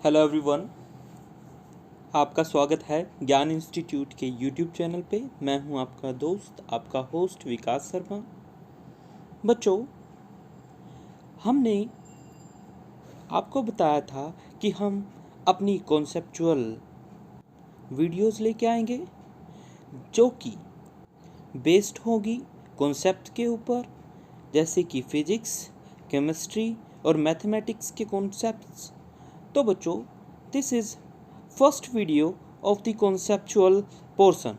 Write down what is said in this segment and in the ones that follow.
Hello everyone, आपका स्वागत है ज्ञान इंस्टीट्यूट के यूट्यूब चैनल पे। मैं हूं आपका दोस्त, आपका होस्ट विकास शर्मा। बच्चों, हमने आपको बताया था कि हम अपनी कॉन्सेप्चुअल वीडियोस लेके आएंगे जो कि बेस्ड होगी कॉन्सेप्ट के ऊपर, जैसे कि फिजिक्स, केमिस्ट्री और मैथमेटिक्स के कॉन्सेप्ट्स। तो बच्चों, this is first video of the conceptual portion.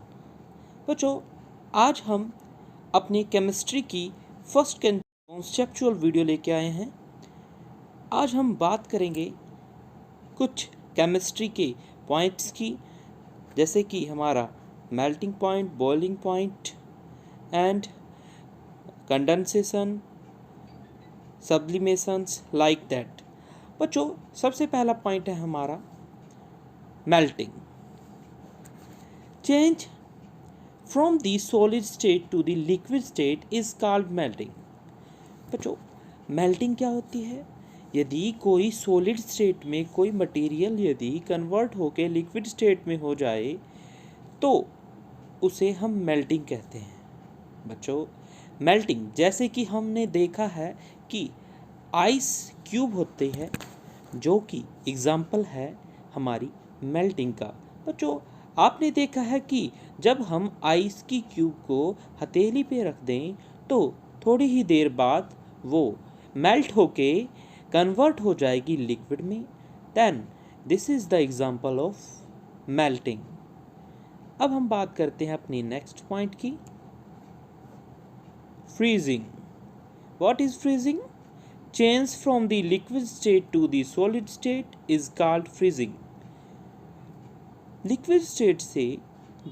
बच्चों, आज हम अपनी केमिस्ट्री की फर्स्ट कॉन्सेप्चुअल वीडियो लेके आए हैं। आज हम बात करेंगे कुछ केमिस्ट्री के पॉइंट्स की, जैसे कि हमारा melting point, boiling point and condensation, sublimations, like that. बच्चों, सबसे पहला पॉइंट है हमारा melting. Change from the solid state to the liquid state is called melting. बच्चों, मेल्टिंग क्या होती है? यदि कोई सॉलिड स्टेट में कोई मटेरियल यदि कन्वर्ट होकर लिक्विड स्टेट में हो जाए तो उसे हम मेल्टिंग कहते हैं। बच्चों, मेल्टिंग जैसे कि हमने देखा है कि आइस क्यूब होते हैं, जो कि एग्जाम्पल है हमारी मेल्टिंग का। बच्चों, आपने देखा है कि जब हम आइस की क्यूब को हथेली पे रख दें तो थोड़ी ही देर बाद वो मेल्ट होके कन्वर्ट हो जाएगी लिक्विड में। Then this is the example of melting. अब हम बात करते हैं अपनी नेक्स्ट पॉइंट की, freezing. What is freezing? Change from the liquid state to the solid state is called freezing. Liquid state से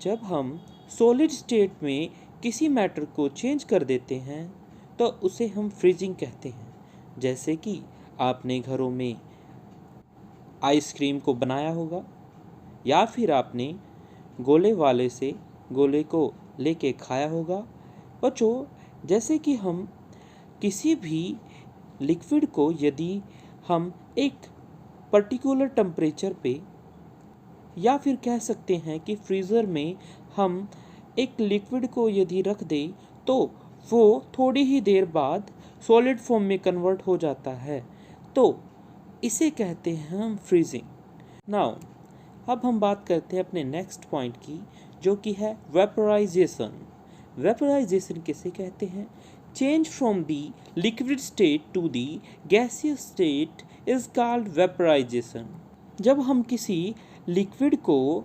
जब हम सॉलिड स्टेट में किसी मैटर को चेंज कर देते हैं तो उसे हम फ्रीजिंग कहते हैं। जैसे कि आपने घरों में आइसक्रीम को बनाया होगा या फिर आपने गोले वाले से गोले को लेके खाया होगा। बच्चों, जैसे कि हम किसी भी लिक्विड को यदि हम एक पर्टिकुलर टेम्परेचर पे या फिर कह सकते हैं कि फ्रीज़र में हम एक लिक्विड को यदि रख दें तो वो थोड़ी ही देर बाद सॉलिड फॉर्म में कन्वर्ट हो जाता है, तो इसे कहते हैं हम फ्रीजिंग। नाउ अब हम बात करते हैं अपने नेक्स्ट पॉइंट की, जो कि है वेपराइजेशन। वेपराइजेशन किसे कहते हैं? Change from the liquid state to the gaseous state is called vaporisation. जब हम किसी लिक्विड को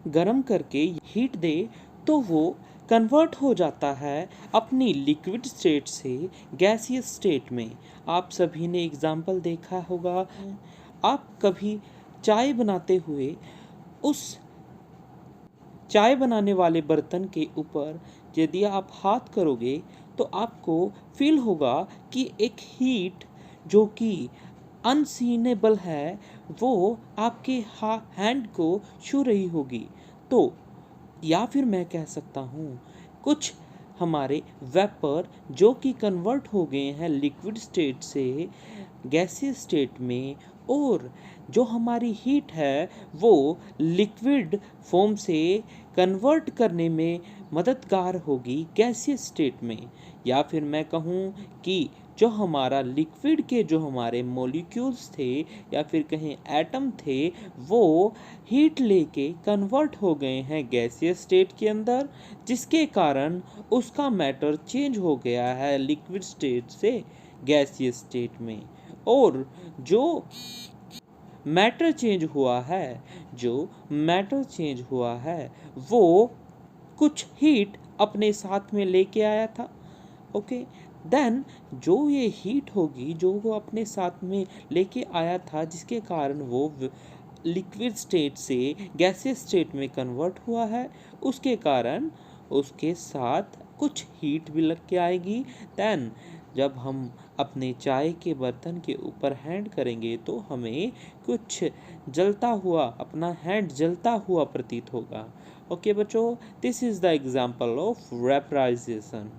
गर्म करके हीट दे तो वो कन्वर्ट हो जाता है अपनी लिक्विड स्टेट से गैसियस स्टेट में। आप सभी ने एग्जाम्पल देखा होगा। आप कभी चाय बनाते हुए उस चाय बनाने वाले बर्तन के ऊपर यदि आप हाथ करोगे तो आपको फील होगा कि एक हीट जो कि अनसीनेबल है वो आपके हैंड को छू रही होगी। तो या फिर मैं कह सकता हूँ कुछ हमारे वेपर जो कि कन्वर्ट हो गए हैं लिक्विड स्टेट से गैसियस स्टेट में, और जो हमारी हीट है वो लिक्विड फॉर्म से कन्वर्ट करने में मददगार होगी गैसियस स्टेट में। या फिर मैं कहूँ कि जो हमारा लिक्विड के जो हमारे मॉलिक्यूल्स थे या फिर कहीं एटम थे वो हीट लेके कन्वर्ट हो गए हैं गैसियस स्टेट के अंदर, जिसके कारण उसका मैटर चेंज हो गया है लिक्विड स्टेट से गैसियस स्टेट में। और जो मैटर चेंज हुआ है वो कुछ हीट अपने साथ में लेके आया था। ओके, देन जो ये हीट होगी जो वो अपने साथ में लेके आया था, जिसके कारण वो लिक्विड स्टेट से गैसियस स्टेट में कन्वर्ट हुआ है, उसके कारण उसके साथ कुछ हीट भी लग के आएगी। देन जब हम अपने चाय के बर्तन के ऊपर हैंड करेंगे तो हमें कुछ जलता हुआ, अपना हैंड जलता हुआ प्रतीत होगा। ओके बच्चों, this is the example of vaporisation.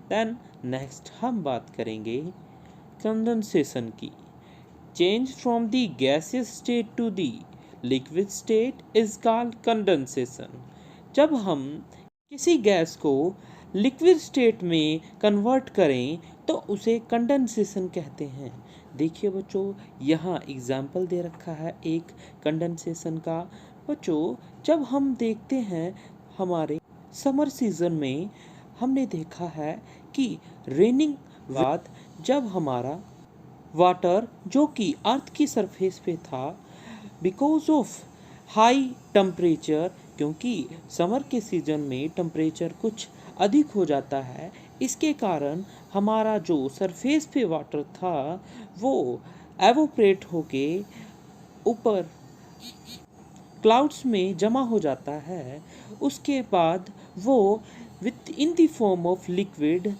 Then next हम बात करेंगे कंडेंसेशन की। change from the gaseous state to the liquid state is called condensation. जब हम किसी गैस को लिक्विड स्टेट में कन्वर्ट करें तो उसे कंडेंसेशन कहते हैं। देखिए बच्चों, यहाँ एग्जाम्पल दे रखा है एक कंडेंसेशन का। बच्चों, जब हम देखते हैं हमारे समर सीजन में हमने देखा है कि रेनिंग बाद जब हमारा वाटर जो कि अर्थ की सरफेस पे था, बिकॉज ऑफ हाई टेम्परेचर, क्योंकि समर के सीजन में टेम्परेचर कुछ अधिक हो जाता है, इसके कारण हमारा जो सरफेस पे वाटर था वो एवोपरेट होके ऊपर क्लाउड्स में जमा हो जाता है। उसके बाद वो with in the form of liquid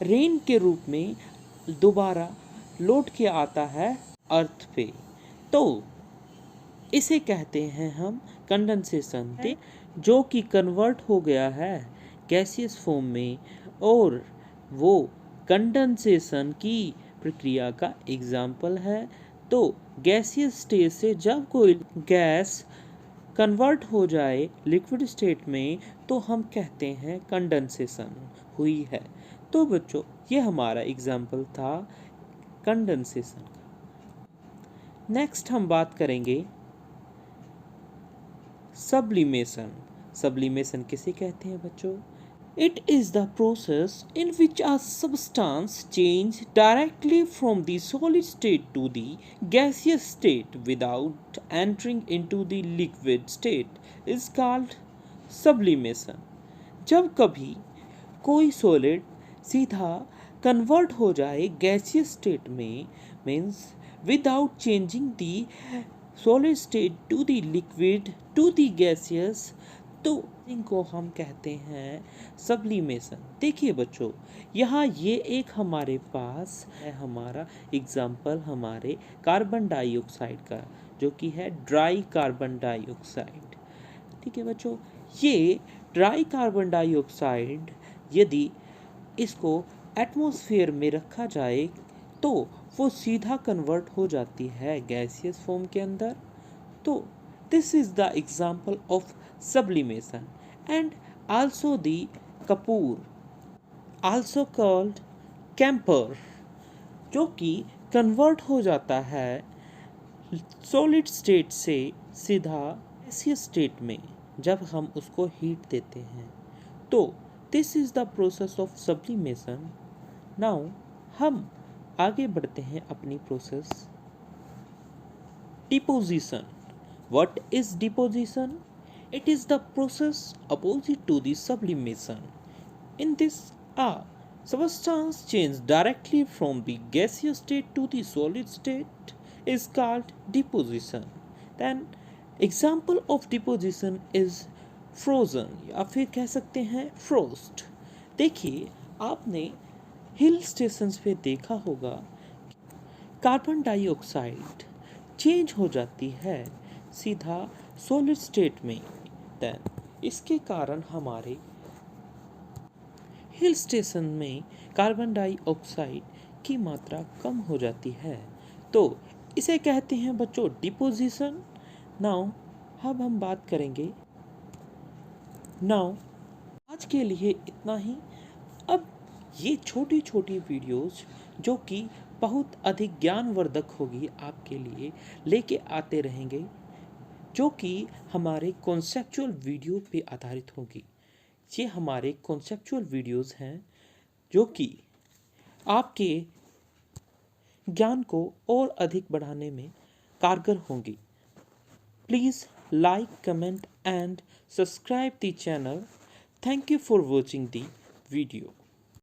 rain के रूप में दोबारा लौट के आता है अर्थ पे। तो इसे कहते हैं हम कंडेंसेशन, जो कि कन्वर्ट हो गया है गैसियस फॉर्म में, और वो कंडेंसेशन की प्रक्रिया का एग्जाम्पल है। तो गैसियस स्टेट से जब कोई गैस कन्वर्ट हो जाए लिक्विड स्टेट में तो हम कहते हैं कंडेंसेशन हुई है। तो बच्चों, ये हमारा एग्जाम्पल था कंडेंसेशन का। नेक्स्ट हम बात करेंगे सब्लिमेशन। सब्लिमेशन किसे कहते हैं बच्चों? It is the process in which a substance changes directly from the solid state to the gaseous state without entering into the liquid state is called sublimation. जब कभी कोई सॉलिड सीधा कन्वर्ट हो जाए गैसियस स्टेट में, means without changing the solid state to the liquid to the gaseous, तो इनको हम कहते हैं सब्लिमेशन। देखिए बच्चों, यहाँ ये एक हमारे पास है हमारा एग्जाम्पल हमारे कार्बन डाइऑक्साइड का, जो कि है ड्राई कार्बन डाइऑक्साइड। ठीक है बच्चों, ये ड्राई कार्बन डाइऑक्साइड यदि इसको एटमॉस्फेयर में रखा जाए तो वो सीधा कन्वर्ट हो जाती है गैसियस फॉर्म के अंदर। तो this is the example of sublimation. And also the kapoor, also called camphor, जो कि कन्वर्ट हो जाता है सॉलिड स्टेट से सीधा गैसियस स्टेट में जब हम उसको हीट देते हैं। तो this is the process of sublimation. Now हम आगे बढ़ते हैं अपनी process deposition. What is deposition? It is the process opposite to the sublimation. In this, a substance change directly from the gaseous state to the solid state is called deposition. Then, example of deposition is frozen, या फिर कह सकते हैं frost. देखिए, आपने hill stations पे देखा होगा कार्बन डाइऑक्साइड चेंज हो जाती है सीधा सॉलिड स्टेट में। देन इसके कारण हमारे हिल स्टेशन में कार्बन डाइऑक्साइड की मात्रा कम हो जाती है। तो इसे कहते हैं बच्चों डिपोजिशन। नाउ अब हम बात करेंगे। नाउ आज के लिए इतना ही। अब ये छोटी छोटी वीडियोस जो कि बहुत अधिक ज्ञानवर्धक होगी आपके लिए लेके आते रहेंगे, जो कि हमारे कॉन्सेप्चुअल वीडियो पे आधारित होगी। ये हमारे कॉन्सेप्चुअल वीडियोस हैं जो कि आपके ज्ञान को और अधिक बढ़ाने में कारगर होंगी। Please like, comment and subscribe the channel. Thank you for watching the video.